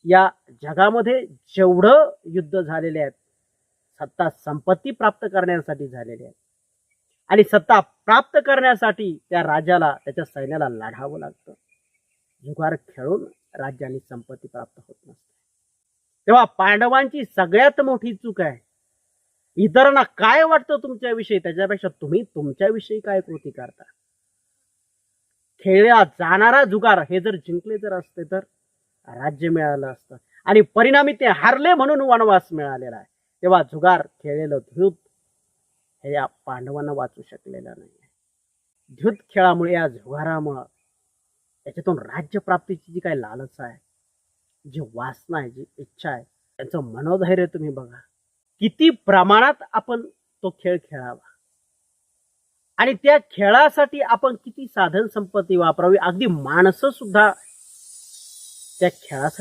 या जगामध्ये जेवढं युद्ध झालेले आहेत, सत्ता संपत्ती प्राप्त करण्यासाठी झालेले आहेत आणि सत्ता प्राप्त करण्यासाठी त्या राजाला त्याच्या सैन्याला लढावं लागतं. जुगार खेळून राज्य आणि संपत्ती प्राप्त होत नसते. तेव्हा पांडवांची सगळ्यात मोठी चूक आहे, इतरांना काय वाटतं तुमच्याविषयी त्याच्यापेक्षा तुम्ही तुमच्याविषयी काय कृती करता. खेळला जाणारा जुगार हे जर जिंकले जर असते तर राज्य मिळालं असतं आणि परिणामी ते हारले म्हणून वनवास मिळालेला आहे. तेव्हा जुगार खेळलेलं धूत हे या पांडवांना वाचू शकलेलं नाही. धूत खेळामुळे या जुगारामुळे त्याच्यातून राज्य प्राप्तीची जी काही लालच आहे, जी वासना आहे, जी इच्छा आहे, त्यांचं मनोधैर्य तुम्ही बघा. किती प्रमाणात आपण तो खेळ खेळावा आणि त्या खेळासाठी आपण किती साधन संपत्ती वापरावी, अगदी माणसं सुद्धा त्या खेळासाठी